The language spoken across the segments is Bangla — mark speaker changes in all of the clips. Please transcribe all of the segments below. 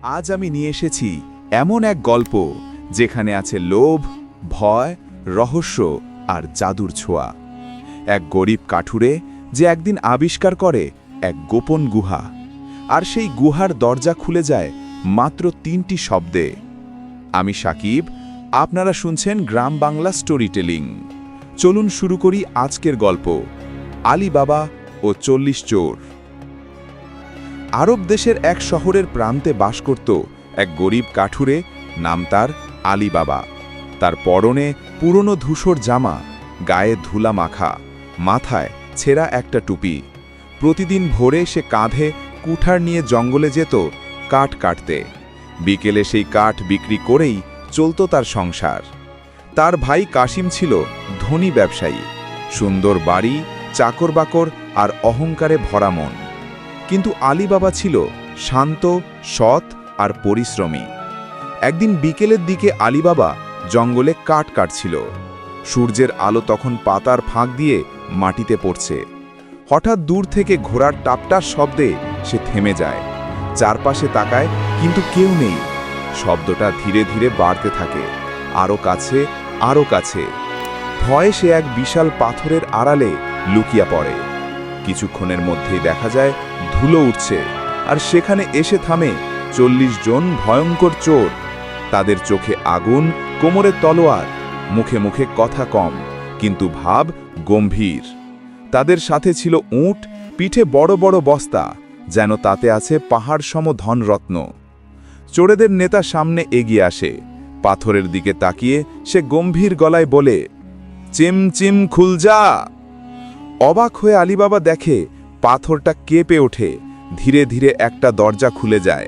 Speaker 1: আজ আমি নিয়ে এসেছি এমন এক গল্প যেখানে আছে লোভ, ভয়, রহস্য আর জাদুর ছোঁয়া। এক গরিব কাঠুরে যে একদিন আবিষ্কার করে এক গোপন গুহা, আর সেই গুহার দরজা খুলে যায় মাত্র ৩টি শব্দে। আমি সাকিব, আপনারা শুনছেন গ্রাম বাংলা স্টোরি টেলিং। চলুন শুরু করি আজকের গল্প, আলী বাবা ও ৪০ চোর। আরব দেশের এক শহরের প্রান্তে বাস করত এক গরিব কাঠুরে, নাম তার আলী বাবা। তার পরনে পুরনো ধূসর জামা, গায়ে ধুলা মাখা, মাথায় ছেঁড়া একটা টুপি। প্রতিদিন ভোরে সে কাঁধে কুঠার নিয়ে জঙ্গলে যেত কাঠ কাটতে। বিকেলে সেই কাঠ বিক্রি করেই চলত তার সংসার। তার ভাই কাশিম ছিল ধনী ব্যবসায়ী, সুন্দর বাড়ি, চাকর-বাকর আর অহংকারে ভরা মন। কিন্তু আলী বাবা ছিল শান্ত, সৎ আর পরিশ্রমী। একদিন বিকেলের দিকে আলী বাবা জঙ্গলে কাঠ কাটছিল। সূর্যের আলো তখন পাতার ফাঁক দিয়ে মাটিতে পড়ছে। হঠাৎ দূর থেকে ঘোড়ার টাপটার শব্দে সে থেমে যায়। চারপাশে তাকায়, কিন্তু কেউ নেই। শব্দটা ধীরে ধীরে বাড়তে থাকে, আরও কাছে, আরও কাছে। ভয়ে সে এক বিশাল পাথরের আড়ালে লুকিয়ে পড়ে। কিছুক্ষণের মধ্যেই দেখা যায় ধুলো উঠছে, আর সেখানে এসে থামে ৪০ জন ভয়ঙ্কর চোর। তাদের চোখে আগুন, কোমরে তলোয়ার, মুখে মুখে কথা কম, কিন্তু ভাব গম্ভীর। তাদের সাথে ছিল উট, পিঠে বড় বড় বস্তা, যেন তাতে আছে পাহাড় সম ধনরত্ন। চোরেদের নেতা সামনে এগিয়ে আসে। পাথরের দিকে তাকিয়ে সে গম্ভীর গলায় বলে, চিম চিম খুলজা। অবাক হয়ে আলী বাবা দেখে পাথরটা কেঁপে ওঠে। ধীরে ধীরে একটা দরজা খুলে যায়।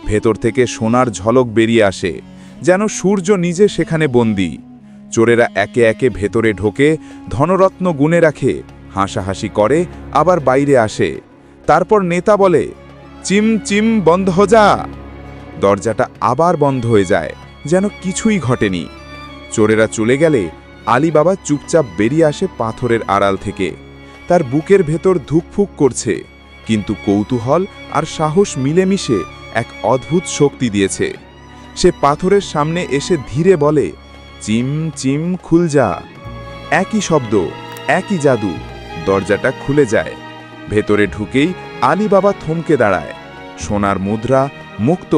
Speaker 1: ভেতর থেকে সোনার ঝলক বেরিয়ে আসে, যেন সূর্য নিজে সেখানে বন্দী। চোরেরা একে একে ভেতরে ঢোকে, ধনরত্ন গুনে রাখে, হাসাহাসি করে, আবার বাইরে আসে। তারপর নেতা বলে, চিম চিম বন্ধ হো যা। দরজাটা আবার বন্ধ হয়ে যায়, যেন কিছুই ঘটেনি। চোরেরা চলে গেলে আলী বাবা চুপচাপ বেরিয়ে আসে পাথরের আড়াল থেকে। তার বুকের ভেতর ধুকফুক করছে, কিন্তু কৌতূহল আর সাহস মিলেমিশে এক অদ্ভুত শক্তি দিয়েছে। সে পাথরের সামনে এসে ধীরে বলে, চিম চিম খুলজা। একই শব্দ, একই জাদু। দরজাটা খুলে যায়। ভেতরে ঢুকেই আলী বাবা থমকে দাঁড়ায়। সোনার মুদ্রা, মুক্ত,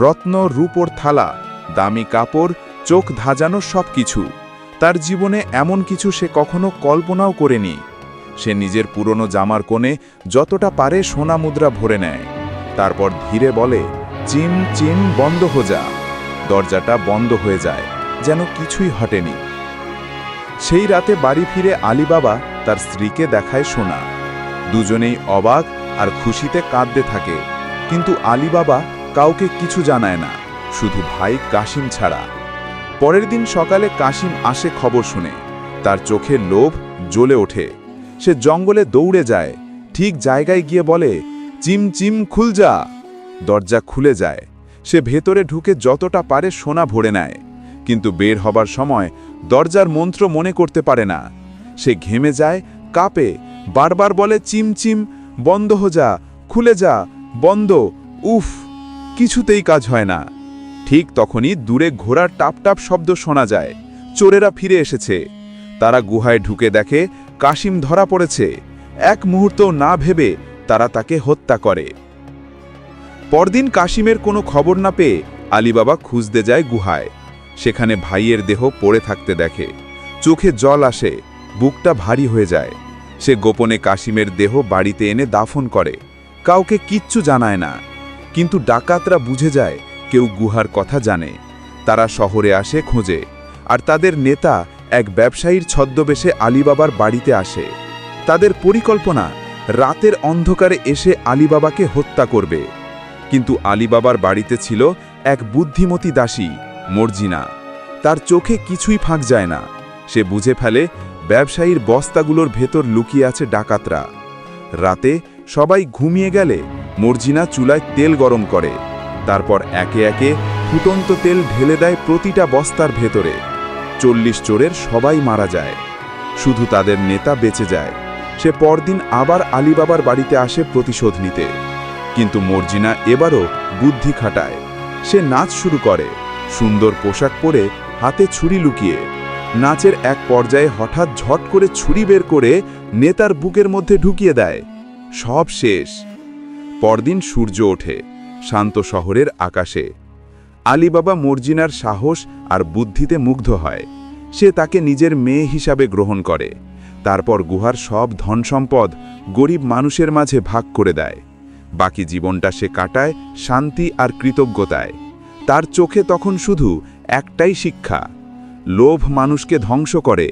Speaker 1: রত্ন, রূপোর থালা, দামি কাপড়, চোখ ধাজানো সবকিছু। তার জীবনে এমন কিছু সে কখনো কল্পনাও করেনি। সে নিজের পুরনো জামার কোণে যতটা পারে সোনা মুদ্রা ভরে নেয়। তারপর ধীরে বলে, চিম চিম বন্ধ হো যা। দরজাটা বন্ধ হয়ে যায়, যেন কিছুই ঘটেনি। সেই রাতে বাড়ি ফিরে আলী বাবা তার স্ত্রীকে দেখায় সোনা। দুজনেই অবাক আর খুশিতে কাঁদতে থাকে। কিন্তু আলী বাবা কাউকে কিছু জানায় না, শুধু ভাই কাশিম ছাড়া। পরের দিন সকালে কাশিম আসে খবর শুনে। তার চোখে লোভ জ্বলে ওঠে। সে জঙ্গলে দৌড়ে যায়, ঠিক জায়গায় গিয়ে বলে, চিম চিম খুলজা। দরজা খুলে যায়। সে ভেতরে ঢুকে যতটা পারে সোনা ভরে নেয়, কিন্তু বের হবার সময় দরজার মন্ত্র মনে করতে পারে না। সে ঘেমে যায়, কাঁপে, বারবার বলে, চিম চিম বন্ধ হো যা, খুলে যা, বন্ধ। উফ, কিছুতেই কাজ হয় না। ঠিক তখনই দূরে ঘোড়ার টাপ টাপ শব্দ শোনা যায়। চোরেরা ফিরে এসেছে। তারা গুহায় ঢুকে দেখে কাশিম ধরা পড়েছে। এক মুহূর্ত না ভেবে তারা তাকে হত্যা করে। পরদিন কাশিমের কোনো খবর না পেয়ে আলী বাবা খুঁজতে যায় গুহায়। সেখানে ভাইয়ের দেহ পড়ে থাকতে দেখে। চোখে জল আসে, বুকটা ভারী হয়ে যায়। সে গোপনে কাশিমের দেহ বাড়িতে এনে দাফন করে। কাউকে কিচ্ছু জানায় না। কিন্তু ডাকাতরা বুঝে যায় কেউ গুহার কথা জানে। তারা শহরে আসে খোঁজে, আর তাদের নেতা এক ব্যবসায়ীর ছদ্মবেশে আলী বাবার বাড়িতে আসে। তাদের পরিকল্পনা রাতের অন্ধকারে এসে আলী বাবাকে হত্যা করবে। কিন্তু আলী বাবার বাড়িতে ছিল এক বুদ্ধিমতী দাসী, মর্জিনা। তার চোখে কিছুই ফাঁক যায় না। সে বুঝে ফেলে ব্যবসায়ীর বস্তাগুলোর ভেতর লুকিয়ে আছে ডাকাতরা। রাতে সবাই ঘুমিয়ে গেলে মর্জিনা চুলায় তেল গরম করে। তারপর একে একে ফুটন্ত তেল ঢেলে দেয় প্রতিটা বস্তার ভেতরে। ৪০ চোরের সবাই মারা যায়, শুধু তাদের নেতা বেঁচে যায়। সে পরদিন আবার আলী বাবার বাড়িতে আসে প্রতিশোধ নিতে। কিন্তু মর্জিনা এবারও বুদ্ধি খাটায়। সে নাচ শুরু করে, সুন্দর পোশাক পরে, হাতে ছুরি লুকিয়ে। নাচের এক পর্যায়ে হঠাৎ ঝট করে ছুরি বের করে নেতার বুকের মধ্যে ঢুকিয়ে দেয়। সব শেষ। পরদিন সূর্য ওঠে শান্ত শহরের আকাশে। আলীবাবা মর্জিনার সাহস আর বুদ্ধিতে মুগ্ধ হয়। সে তাকে নিজের মেয়ে হিসাবে গ্রহণ করে। তারপর গুহার সব ধনসম্পদ গরিব মানুষের মাঝে ভাগ করে দেয়। বাকি জীবনটা সে কাটায় শান্তি আর কৃতজ্ঞতায়। তার চোখে তখন শুধু একটাই শিক্ষা: লোভ মানুষকে ধ্বংস করে,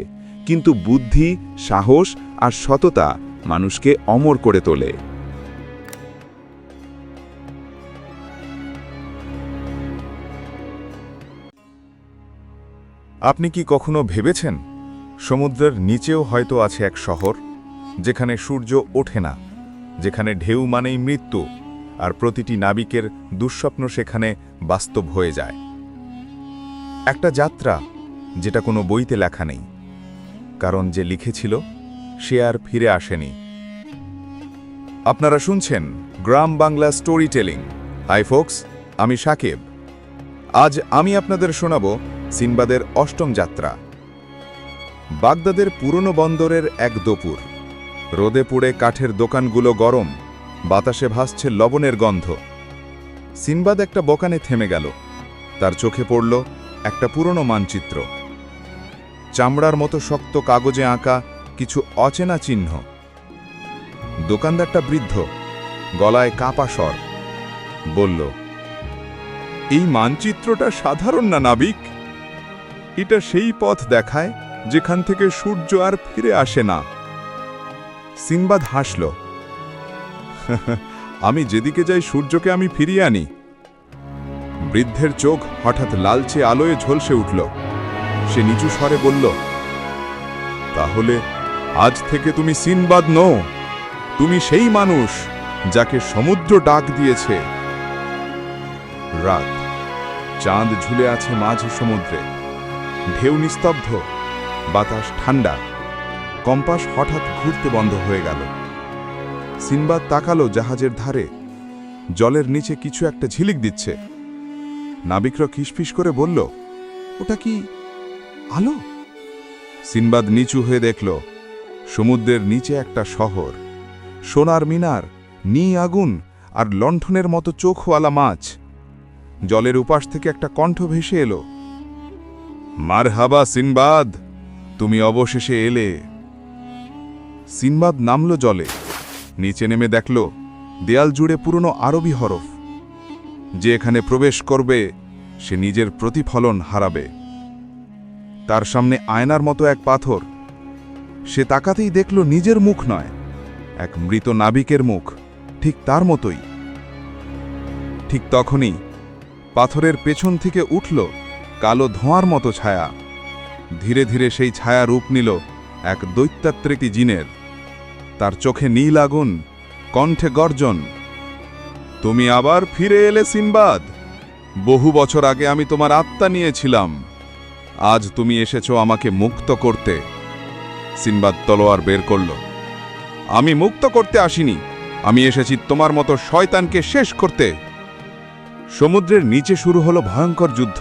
Speaker 1: কিন্তু বুদ্ধি, সাহস আর সততা মানুষকে অমর করে তোলে।
Speaker 2: আপনি কি কখনো ভেবেছেন সমুদ্রের নিচেও হয়তো আছে এক শহর, যেখানে সূর্য ওঠে না, যেখানে ঢেউ মানেই মৃত্যু, আর প্রতিটি নাবিকের দুঃস্বপ্ন সেখানে বাস্তব হয়ে যায়? একটা যাত্রা যেটা কোনো বইতে লেখা নেই, কারণ যে লিখেছিল সে আর ফিরে আসেনি। আপনারা শুনছেন গ্রাম Bangla storytelling. Hi folks, আমি সাকিব। আজ আমি আপনাদের শোনাব সিনবাদের অষ্টম যাত্রা। বাগদাদের পুরনো বন্দরের এক দুপুর। রোদে পুড়ে কাঠের দোকানগুলো গরম, বাতাসে ভাসছে লবণের গন্ধ। সিনবাদ একটা দোকানে থেমে গেল। তার চোখে পড়ল একটা পুরনো মানচিত্র। চামড়ার মতো শক্ত কাগজে আঁকা কিছু অচেনা চিহ্ন। দোকানদারটা বৃদ্ধ, গলায় কাঁপা স্বর বলল, এই মানচিত্রটা সাধারণ না নাবিক। এটা সেই পথ দেখায় যেখান থেকে সূর্য আর ফিরে আসে না। সিনবাদ হাসল। আমি যেদিকে যাই সূর্যকে আমি ফিরিয়ে আনি। বৃদ্ধের চোখ হঠাৎ লালচে আলোয় ঝলসে উঠল। সে নিচু স্বরে বলল, তাহলে আজ থেকে তুমি সিনবাদ নও, তুমি সেই মানুষ যাকে সমুদ্র ডাক দিয়েছে। রাত, চাঁদ ঝুলে আছে মাঝ সমুদ্রে। ঢেউ নিস্তব্ধ, বাতাস ঠান্ডা। কম্পাস হঠাৎ ঘুরতে বন্ধ হয়ে গেল। সিনবাদ তাকালো জাহাজের ধারে। জলের নিচে কিছু একটা ঝিলিক দিচ্ছে। নাবিকরা ফিসফিস করে বলল, ওটা কি আলো? সিনবাদ নিচু হয়ে দেখল সমুদ্রের নিচে একটা শহর। সোনার মিনার, আগুন আর লণ্ঠনের মতো চোখওয়ালা মাছ। জলের উপাস থেকে একটা কণ্ঠ ভেসে এলো, মারহাবা সিনবাদ, তুমি অবশেষে এলে। সিনবাদ নামল জলে। নিচে নেমে দেখল দেয়াল জুড়ে পুরনো আরবি হরফ। যে এখানে প্রবেশ করবে সে নিজের প্রতিফলন হারাবে। তার সামনে আয়নার মতো এক পাথর। সে তাকাতেই দেখল নিজের মুখ নয়, এক মৃত নাবিকের মুখ, ঠিক তার মতোই। ঠিক তখনই পাথরের পেছন থেকে উঠল কালো ধোঁয়ার মতো ছায়া। ধীরে ধীরে সেই ছায়া রূপ নিল এক দৈত্যাত্রিকী জিনের। তার চোখে নীল আগুন, কণ্ঠে গর্জন, তুমি আবার ফিরে এলে সিনবাদ। বহু বছর আগে আমি তোমার আত্মা নিয়েছিলাম, আজ তুমি এসেছো আমাকে মুক্ত করতে। সিনবাদ তলোয়ার বের করল। আমি মুক্ত করতে আসিনি, আমি এসেছি তোমার মতো শয়তানকে শেষ করতে। সমুদ্রের নিচে শুরু হলো ভয়ঙ্কর যুদ্ধ।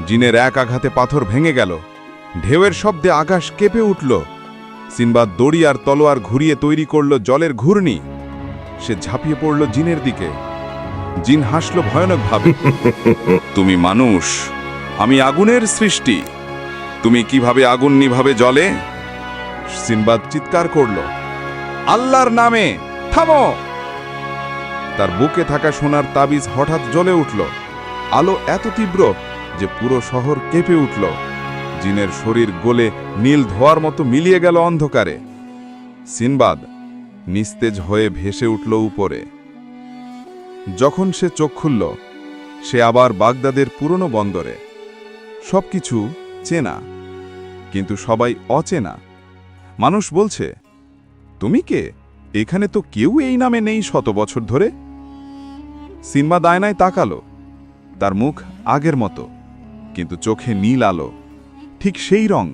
Speaker 2: জিনের এক আঘাতে পাথর ভেঙে গেল। ঢেউয়ের শব্দে আকাশ কেঁপে উঠল। সিনবাদ দড়ি আর তলোয়ার ঘুরিয়ে তৈরি করল জলের ঘূর্ণি। সে ঝাঁপিয়ে পড়ল জিনের দিকে। জিন হাসল ভয়ানকভাবে, তুমি মানুষ, আমি আগুনের সৃষ্টি, তুমি কিভাবে আগুন নিভাবে জলে? সিনবাদ চিৎকার করল, আল্লাহর নামে থামো! তার বুকে থাকা সোনার তাবিজ হঠাৎ জ্বলে উঠল। আলো এত তীব্র যে পুরো শহর কেঁপে উঠল। জিনের শরীর গলে নীল ধোয়ার মতো মিলিয়ে গেল অন্ধকারে। সিনবাদ নিস্তেজ হয়ে ভেসে উঠল উপরে। যখন সে চোখ খুলল, সে আবার বাগদাদের পুরনো বন্দরে। সবকিছু চেনা, কিন্তু সবাই অচেনা। মানুষ বলছে, তুমি কে? এখানে তো কেউ এই নামে নেই শত বছর ধরে। সিনবাদ আয়নায় তাকালো। তার মুখ আগের মতো, কিন্তু চোখে নীল আলো, ঠিক সেই রং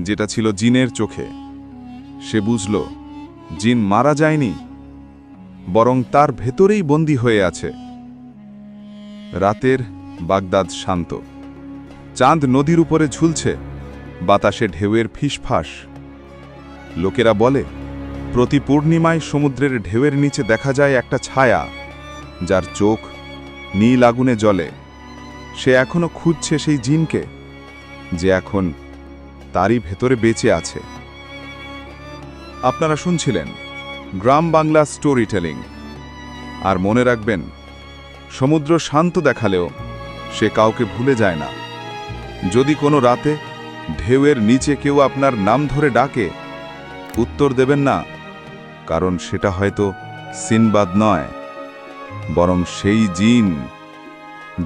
Speaker 2: যেটা ছিল জিনের চোখে। সে বুঝল জিন মারা যায়নি, বরং তার ভেতরেই বন্দী হয়ে আছে। রাতের বাগদাদ শান্ত। চাঁদ নদীর উপরে ঝুলছে, বাতাসে ঢেউয়ের ফিসফাস। লোকেরা বলে, প্রতি পূর্ণিমায় সমুদ্রের ঢেউয়ের নিচে দেখা যায় একটা ছায়া, যার চোখ নীল আগুনে জ্বলে। সে এখনো খুঁজছে সেই জিনকে, যে এখন তারই ভেতরে বেঁচে আছে। আপনারা শুনছিলেন গ্রাম বাংলা স্টোরি টেলিং। আর মনে রাখবেন, সমুদ্র শান্ত দেখালেও সে কাউকে ভুলে যায় না। যদি কোনো রাতে ঢেউয়ের নিচে কেউ আপনার নাম ধরে ডাকে, উত্তর দেবেন না, কারণ সেটা হয়তো সিনবাদ নয়, বরং সেই জিন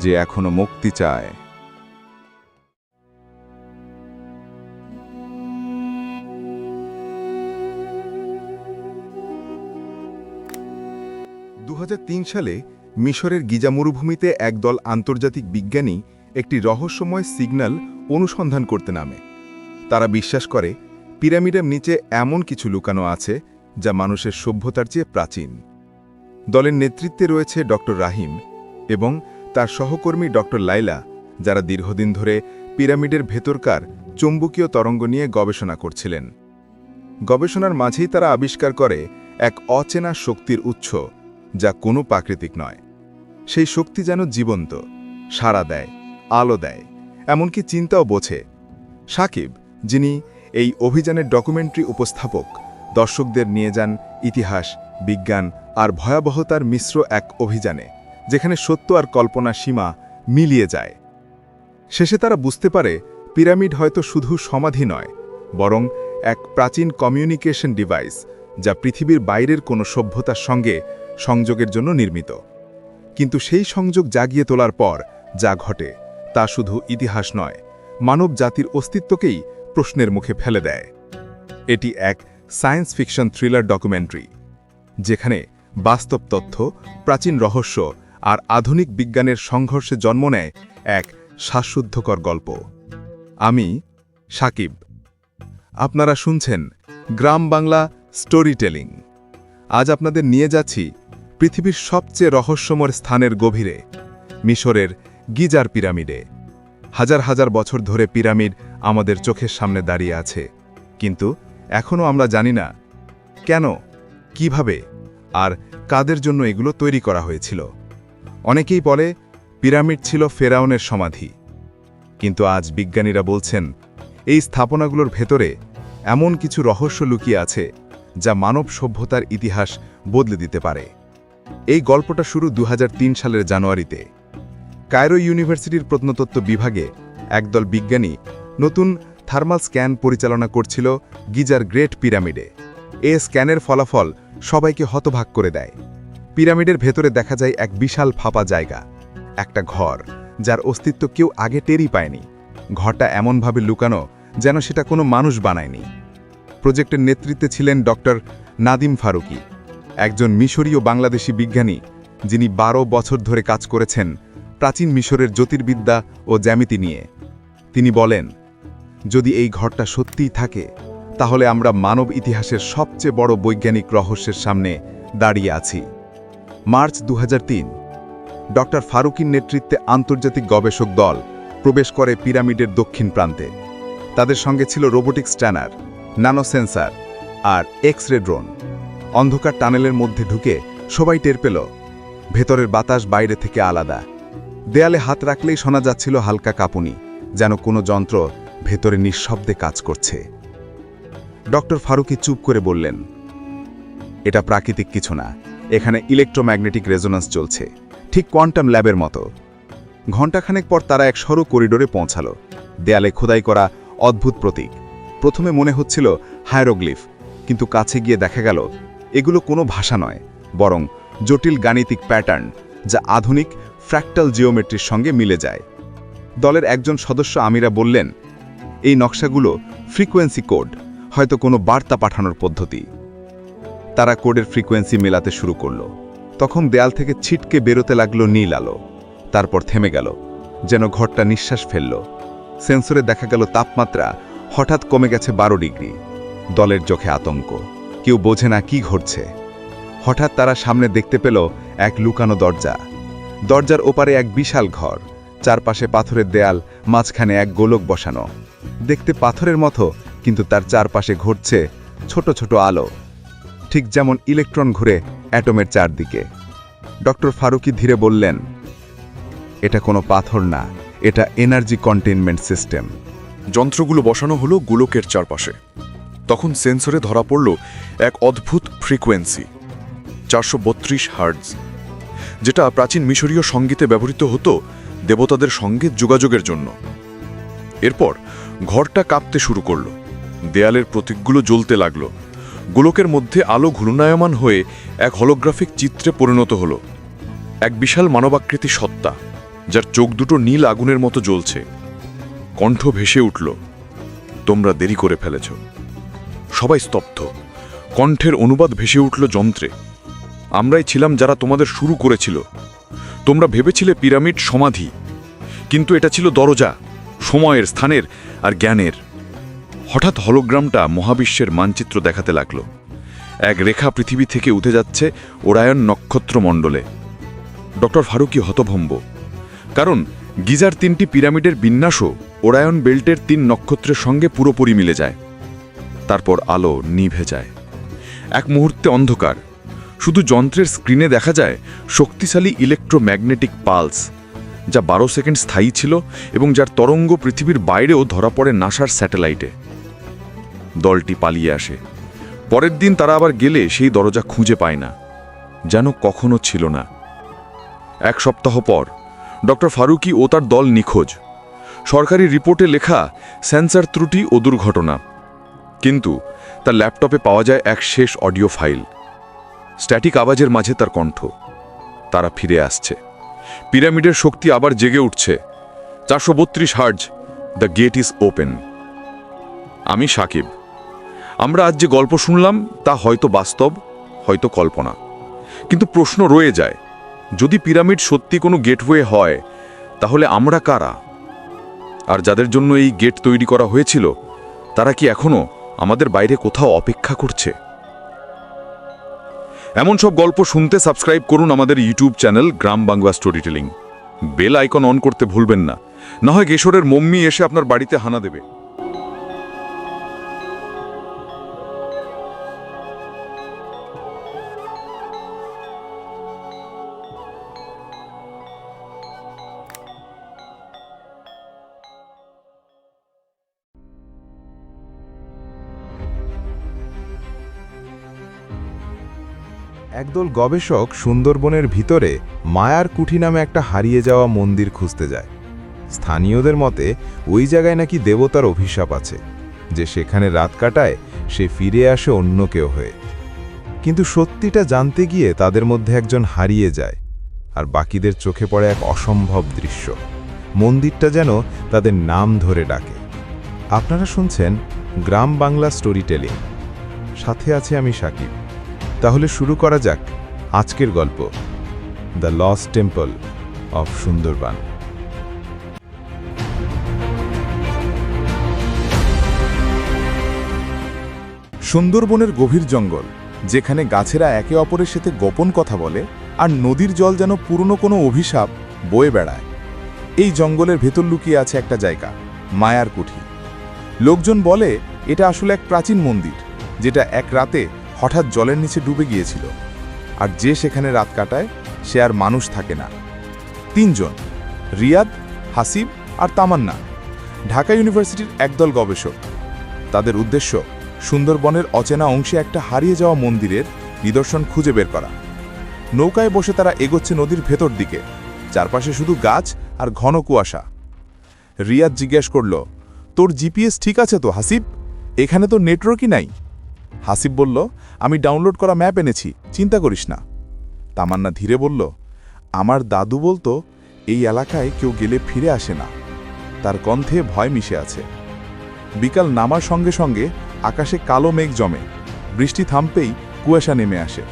Speaker 2: যে এখনো মুক্তি চায়।
Speaker 3: 2003 সালে মিশরের গিজা মরুভূমিতে একদল আন্তর্জাতিক বিজ্ঞানী একটি রহস্যময় সিগন্যাল অনুসন্ধান করতে নামে। তারা বিশ্বাস করে পিরামিডের নিচে এমন কিছু লুকানো আছে যা মানুষের সভ্যতার চেয়ে প্রাচীন। দলের নেতৃত্বে রয়েছে ডক্টর রাহিম এবং তার সহকর্মী ডক্টর লাইলা, যারা দীর্ঘদিন ধরে পিরামিডের ভেতরকার চৌম্বকীয় তরঙ্গ নিয়ে গবেষণা করছিলেন। গবেষণার মাঝেই তারা আবিষ্কার করে এক অচেনা শক্তির উৎস, যা কোনো প্রাকৃতিক নয়। সেই শক্তি যেন জীবন্ত, সাড়া দেয়, আলো দেয়, এমনকি চিন্তাও বোঝে। সাকিব, যিনি এই অভিযানের ডকুমেন্টারি উপস্থাপক, দর্শকদের নিয়ে যান ইতিহাস, বিজ্ঞান আর ভয়াবহতার মিশ্র এক অভিযানে, যেখানে সত্য আর কল্পনার সীমা মিলিয়ে যায়। শেষে তারা বুঝতে পারে পিরামিড হয়তো শুধু সমাধি নয়, বরং এক প্রাচীন কমিউনিকেশন ডিভাইস, যা পৃথিবীর বাইরের কোনো সভ্যতার সঙ্গে সংযোগের জন্য নির্মিত। কিন্তু সেই সংযোগ জাগিয়ে তোলার পর যা ঘটে তা শুধু ইতিহাস নয়, মানব জাতির অস্তিত্বকেই প্রশ্নের মুখে ফেলে দেয়। এটি এক সায়েন্স ফিকশন থ্রিলার ডকুমেন্টারি, যেখানে বাস্তব তথ্য, প্রাচীন রহস্য আর আধুনিক বিজ্ঞানের সংঘর্ষে জন্ম নেয় এক শ্বাসরুদ্ধকর গল্প। আমি সাকিব, আপনারা শুনছেন গ্রাম বাংলা স্টোরি টেলিং। আজ আপনাদের নিয়ে যাচ্ছি পৃথিবীর সবচেয়ে রহস্যময় স্থানের গভীরে, মিশরের গিজার পিরামিডে। হাজার হাজার বছর ধরে পিরামিড আমাদের চোখের সামনে দাঁড়িয়ে আছে, কিন্তু এখনও আমরা জানি না কেন, কিভাবে আর কাদের জন্য এগুলো তৈরি করা হয়েছিল। অনেকেই বলে পিরামিড ছিল ফেরাউনের সমাধি, কিন্তু আজ বিজ্ঞানীরা বলছেন এই স্থাপনাগুলোর ভেতরে এমন কিছু রহস্য লুকিয়ে আছে যা মানব সভ্যতার ইতিহাস বদলে দিতে পারে। এই গল্পটা শুরু 2003 সালের জানুয়ারিতে। কায়রো ইউনিভার্সিটির প্রত্নতত্ত্ব বিভাগে একদল বিজ্ঞানী নতুন থার্মাল স্ক্যান পরিচালনা করছিল গিজার গ্রেট পিরামিডে। এই স্ক্যানের ফলাফল সবাইকে হতবাক করে দেয়। পিরামিডের ভেতরে দেখা যায় এক বিশাল ফাঁপা জায়গা, একটা ঘর যার অস্তিত্ব কেউ আগে টেরই পায়নি। ঘরটা এমনভাবে লুকানো যেন সেটা কোনো মানুষ বানায়নি। প্রজেক্টের নেতৃত্বে ছিলেন ডক্টর নাদিম ফারুকি, একজন মিশরীয় বাংলাদেশি বিজ্ঞানী, যিনি 12 বছর ধরে কাজ করেছেন প্রাচীন মিশরের জ্যোতির্বিদ্যা ও জ্যামিতি নিয়ে। তিনি বলেন, যদি এই ঘরটা সত্যিই থাকে, তাহলে আমরা মানব ইতিহাসের সবচেয়ে বড় বৈজ্ঞানিক রহস্যের সামনে দাঁড়িয়ে আছি। মার্চ 2003, ডক্টর ফারুকির নেতৃত্বে আন্তর্জাতিক গবেষক দল প্রবেশ করে পিরামিডের দক্ষিণ প্রান্তে। তাদের সঙ্গে ছিল রোবোটিক স্ক্যানার, ন্যানো সেন্সার আর এক্স-রে ড্রোন। অন্ধকার টানেলের মধ্যে ঢুকে সবাই টের পেল ভেতরের বাতাস বাইরে থেকে আলাদা। দেয়ালে হাত রাখলেই শোনা যাচ্ছিল হালকা কাঁপুনি, যেন কোনো যন্ত্র ভেতরে নিঃশব্দে কাজ করছে। ডক্টর ফারুকি চুপ করে বললেন, এটা প্রাকৃতিক কিছু না, এখানে ইলেকট্রোম্যাগনেটিক রেজোন্যান্স চলছে, ঠিক কোয়ান্টাম ল্যাবের মতো। ঘণ্টাখানেক পর তারা এক সরু করিডোরে পৌঁছালো। দেয়ালে খোদাই করা অদ্ভুত প্রতীক। প্রথমে মনে হচ্ছিল হায়ারোগ্লিফ, কিন্তু কাছে গিয়ে দেখা গেল এগুলো কোনো ভাষা নয়, বরং জটিল গাণিতিক প্যাটার্ন, যা আধুনিক ফ্র্যাক্টাল জিওমেট্রির সঙ্গে মিলে যায়। দলের একজন সদস্য আমিরা বললেন, এই নকশাগুলো ফ্রিকোয়েন্সি কোড, হয়তো কোনো বার্তা পাঠানোর পদ্ধতি। তারা কোডের ফ্রিকোয়েন্সি মেলাতে শুরু করল। তখন দেয়াল থেকে ছিটকে বেরোতে লাগলো নীল আলো, তারপর থেমে গেল, যেন ঘরটা নিঃশ্বাস ফেলল। সেন্সরে দেখা গেল তাপমাত্রা হঠাৎ কমে গেছে 12 ডিগ্রি। দলের চোখে আতঙ্ক, কেউ বোঝে না কি ঘটছে। হঠাৎ তারা সামনে দেখতে পেল এক লুকানো দরজা। দরজার ওপারে এক বিশাল ঘর, চারপাশে পাথরের দেয়াল, মাঝখানে এক গোলক বসানো। দেখতে পাথরের মতো, কিন্তু তার চারপাশে ঘুরছে ছোট ছোট আলো, ঠিক যেমন ইলেকট্রন ঘুরে অ্যাটমের চারদিকে। ডক্টর ফারুকি ধীরে বললেন, এটা কোনো পাথর না, এটা এনার্জি কন্টেইনমেন্ট সিস্টেম।
Speaker 4: যন্ত্রগুলো বসানো হলো গোলকের চারপাশে। তখন সেন্সরে ধরা পড়ল এক অদ্ভুত ফ্রিকোয়েন্সি, 432 হার্টজ, যেটা প্রাচীন মিশরীয় সঙ্গীতে ব্যবহৃত হতো দেবতাদের সঙ্গে যোগাযোগের জন্য। এরপর ঘরটা কাঁপতে শুরু করল, দেয়ালের প্রতীকগুলো জ্বলতে লাগল, গোলকের মধ্যে আলো ঘূর্ণায়মান হয়ে এক হলোগ্রাফিক চিত্রে পরিণত হল। এক বিশাল মানবাকৃতি সত্তা, যার চোখ দুটো নীল আগুনের মতো জ্বলছে। কণ্ঠ ভেসে উঠল, তোমরা দেরি করে ফেলেছ। সবাই স্তব্ধ। কণ্ঠের অনুবাদ ভেসে উঠল যন্ত্রে, আমরাই ছিলাম যারা তোমাদের শুরু করেছিল। তোমরা ভেবেছিলে পিরামিড সমাধি, কিন্তু এটা ছিল দরজা, সময়ের, স্থানের আর জ্ঞানের। হঠাৎ হলোগ্রামটা মহাবিশ্বের মানচিত্র দেখাতে লাগল। এক রেখা পৃথিবী থেকে উঠে যাচ্ছে ওরায়ন নক্ষত্রমণ্ডলে। ডক্টর ফারুকি হতভম্ব, কারণ গিজার 3টি পিরামিডের বিন্যাসও ওরায়ন বেল্টের 3 নক্ষত্রের সঙ্গে পুরোপুরি মিলে যায়। তারপর আলো নিভে যায়, এক মুহূর্তে অন্ধকার। শুধু যন্ত্রের স্ক্রিনে দেখা যায় শক্তিশালী ইলেকট্রোম্যাগনেটিক পালস, যা 12 সেকেন্ড স্থায়ী ছিল এবং যার তরঙ্গ পৃথিবীর বাইরেও ধরা পড়ে নাসার স্যাটেলাইটে। দলটি পালিয়ে আসে। পরের দিন তারা আবার গেলে সেই দরজা খুঁজে পায় না, যেন কখনো ছিল না। 1 সপ্তাহ পর ডক্টর ফারুকি ও তার দল নিখোঁজ। সরকারি রিপোর্টে লেখা সেন্সর ত্রুটি ও দুর্ঘটনা, কিন্তু তার ল্যাপটপে পাওয়া যায় এক শেষ অডিও ফাইল। স্ট্যাটিক আওয়াজের মাঝে তার কণ্ঠ, তারা ফিরে আসছে। পিরামিডের শক্তি আবার জেগে উঠছে। 432 hertz, the gate is open. আমি সাকিব। আমরা আজ যে গল্প শুনলাম তা হয়তো বাস্তব, হয়তো কল্পনা, কিন্তু প্রশ্ন রয়ে যায়, যদি পিরামিড সত্যি কোনো গেটওয়ে হয়, তাহলে আমরা কারা? আর যাদের জন্য এই গেট তৈরি করা হয়েছিল, তারা কি এখনো আমাদের বাইরে কোথাও অপেক্ষা করছে? এমন সব গল্প শুনতে সাবস্ক্রাইব করুন আমাদের YouTube channel Gram Bangla storytelling. Bell icon on করতে ভুলবেন না, না হয় গেশরের মম্মি এসে আপনার বাড়িতে হানা দেবে।
Speaker 3: একদল গবেষক সুন্দরবনের ভিতরে মায়ার কুঠি নামে একটা হারিয়ে যাওয়া মন্দির খুঁজতে যায়। স্থানীয়দের মতে ওই জায়গায় নাকি দেবতার অভিশাপ আছে, যে সেখানে রাত কাটায় সে ফিরে আসে অন্য কেউ হয়ে। কিন্তু সত্যিটা জানতে গিয়ে তাদের মধ্যে একজন হারিয়ে যায়, আর বাকিদের চোখে পড়ে এক অসম্ভব দৃশ্য। মন্দিরটা যেন তাদের নাম ধরে ডাকে। আপনারা শুনছেন গ্রাম বাংলা স্টোরি টেলিং, সাথে আছে আমি সাকিব। তাহলে শুরু করা যাক আজকের গল্প, the lost temple of Sundarban.
Speaker 1: সুন্দরবনের গভীর জঙ্গল, যেখানে গাছেরা একে অপরের সাথে গোপন কথা বলে আর নদীর জল যেন পুরনো কোনো অভিশাপ বয়ে বেড়ায়। এই জঙ্গলের ভেতর লুকিয়ে আছে একটা জায়গা, মায়ার কুঠি। লোকজন বলে এটা আসলে এক প্রাচীন মন্দির, যেটা এক রাতে হঠাৎ জলের নিচে ডুবে গিয়েছিল। আর যে সেখানে রাত কাটায় সে আর মানুষ থাকে না। 3 জন, রিয়াদ, হাসিব আর তামান্না, ঢাকা ইউনিভার্সিটির একদল গবেষক। তাদের উদ্দেশ্য সুন্দরবনের অচেনা অংশে একটা হারিয়ে যাওয়া মন্দিরের নিদর্শন খুঁজে বের করা। নৌকায় বসে তারা এগোচ্ছে নদীর ভেতর দিকে, চারপাশে শুধু গাছ আর ঘন কুয়াশা। রিয়াদ জিজ্ঞেস করল, তোর জিপিএস ঠিক আছে তো হাসিব? এখানে তো নেটওয়ার্কই নাই। হাসিব বলল, আমি ডাউনলোড করা ম্যাপ এনেছি, চিন্তা করিস না। তামান্না ধীরে বলল, আমার দাদু বলতো এই এলাকায় কেউ গেলে ফিরে আসে না। তার কণ্ঠে ভয় মিশে আছে। বিকাল নামার সঙ্গে সঙ্গে আকাশে কালো মেঘ জমে, বৃষ্টি থামতেই কুয়াশা নেমে আসে।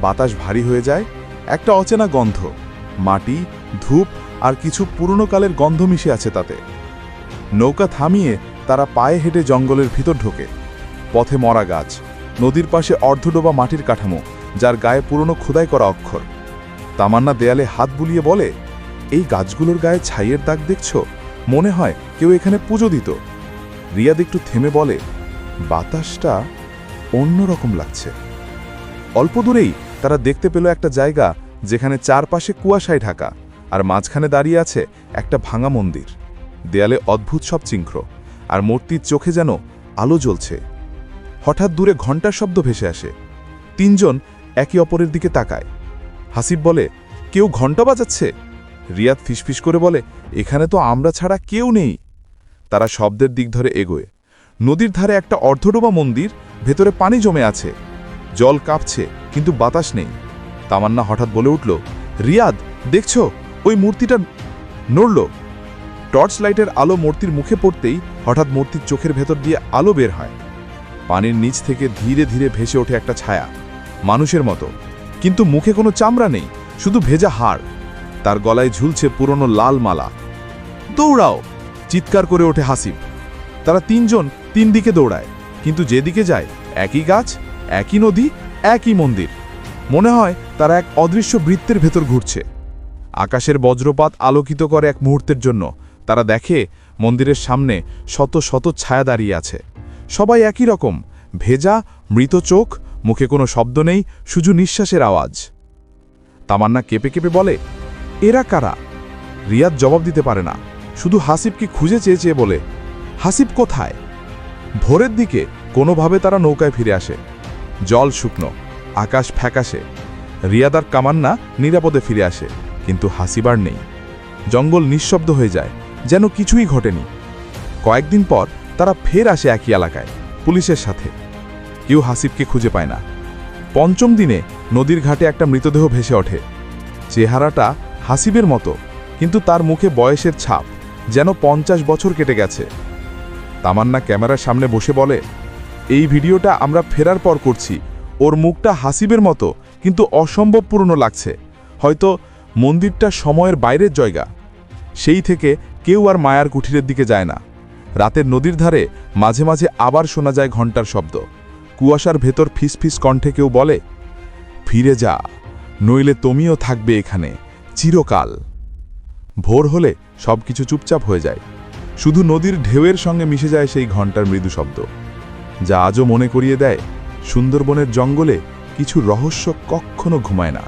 Speaker 1: বাতাস ভারী হয়ে যায়, একটা অচেনা গন্ধ, মাটি, ধূপ আর কিছু পুরনো কালের গন্ধ মিশে আছে তাতে। নৌকা থামিয়ে তারা পায়ে হেঁটে জঙ্গলের ভিতর ঢোকে। পথে মরা গাছ, নদীর পাশে অর্ধডোবা মাটির কাঠামো, যার গায়ে পুরনো খোদাই করা অক্ষর।
Speaker 2: তামান্না দেয়ালে হাত বুলিয়ে বলে, এই গাছগুলোর গায়ে ছাইয়ের দাগ দেখছ? মনে হয় কেউ এখানে পুজো দিত। রিয়াদ একটু থেমে বলে, বাতাসটা অন্যরকম লাগছে। অল্প দূরেই তারা দেখতে পেল একটা জায়গা যেখানে চারপাশে কুয়াশায় ঢাকা, আর মাঝখানে দাঁড়িয়ে আছে একটা ভাঙা মন্দির। দেয়ালে অদ্ভুত সব চিহ্ন, আর মূর্তির চোখে যেন আলো জ্বলছে। হঠাৎ দূরে ঘণ্টার শব্দ ভেসে আসে। তিনজন একে অপরের দিকে তাকায়। হাসিব বলে, কেউ ঘণ্টা বাজাচ্ছে। রিয়াদ ফিসফিস করে বলে, এখানে তো আমরা ছাড়া কেউ নেই। তারা শব্দের দিক ধরে এগোয়। নদীর ধারে একটা অর্ধডোবা মন্দির, ভেতরে পানি জমে আছে। জল কাঁপছে, কিন্তু বাতাস নেই। তামান্না হঠাৎ বলে উঠল, রিয়াদ, দেখছো ওই মূর্তিটা নড়ল। টর্চ লাইটের আলো মূর্তির মুখে পড়তেই হঠাৎ মূর্তির চোখের ভেতর দিয়ে আলো বের হয়। পানির নিচ থেকে ধীরে ধীরে ভেসে ওঠে একটা ছায়া, মানুষের মতো, কিন্তু মুখে কোনো চামড়া নেই, শুধু ভেজা হাড়। তার গলায় ঝুলছে পুরনো লাল মালা। দৌড়াও, চিৎকার করে ওঠে হাসিব। তারা তিনজন তিন দিকে দৌড়ায়, কিন্তু যেদিকে যায় একই গাছ, একই নদী, একই মন্দির। মনে হয় তারা এক অদৃশ্য বৃত্তের ভেতর ঘুরছে। আকাশের বজ্রপাত আলোকিত করে এক মুহূর্তের জন্য। তারা দেখে মন্দিরের সামনে শত শত ছায়া দাঁড়িয়ে আছে। সবাই একই রকম, ভেজা, মৃত চোখ, মুখে কোনো শব্দ নেই, শুধু নিঃশ্বাসের আওয়াজ। তামান্না কেঁপে কেঁপে বলে, এরা কারা? রিয়াদ জবাব দিতে পারে না, শুধু হাসিবকে খুঁজে চেয়ে চেয়ে বলে, হাসিব কোথায়? ভোরের দিকে কোনোভাবে তারা নৌকায় ফিরে আসে। জল শুকনো, আকাশ ফ্যাকাশে। রিয়াদ আর তামান্না নিরাপদে ফিরে আসে, কিন্তু হাসিব আর নেই। জঙ্গল নিঃশব্দ হয়ে যায়, যেন কিছুই ঘটেনি। কয়েকদিন পর তারা ফের আসে একই এলাকায়, পুলিশের সাথে। কেউ হাসিবকে খুঁজে পায় না। পঞ্চম দিনে নদীর ঘাটে একটা মৃতদেহ ভেসে ওঠে। চেহারাটা হাসিবের মতো, কিন্তু তার মুখে বয়সের ছাপ, যেন 50 বছর কেটে গেছে। তামান্না ক্যামেরার সামনে বসে বলে, এই ভিডিওটা আমরা ফেরার পর করছি। ওর মুখটা হাসিবের মতো, কিন্তু অসম্ভব পুরনো লাগছে। হয়তো মন্দিরটা সময়ের বাইরের জায়গা। সেই থেকে কেউ আর মায়ার কুঠিরের দিকে যায় না। রাতের নদীর ধারে মাঝে মাঝে আবার শোনা যায় ঘণ্টার শব্দ। কুয়াশার ভেতর ফিসফিস কণ্ঠে কেউ বলে, ফিরে যা, নইলে তুমিও থাকবে এখানে চিরকাল। ভোর হলে সবকিছু চুপচাপ হয়ে যায়। শুধু নদীর ঢেউয়ের সঙ্গে মিশে যায় সেই ঘণ্টার মৃদু শব্দ, যা আজও মনে করিয়ে দেয় সুন্দরবনের জঙ্গলে কিছু রহস্য কখনো ঘুমায় না।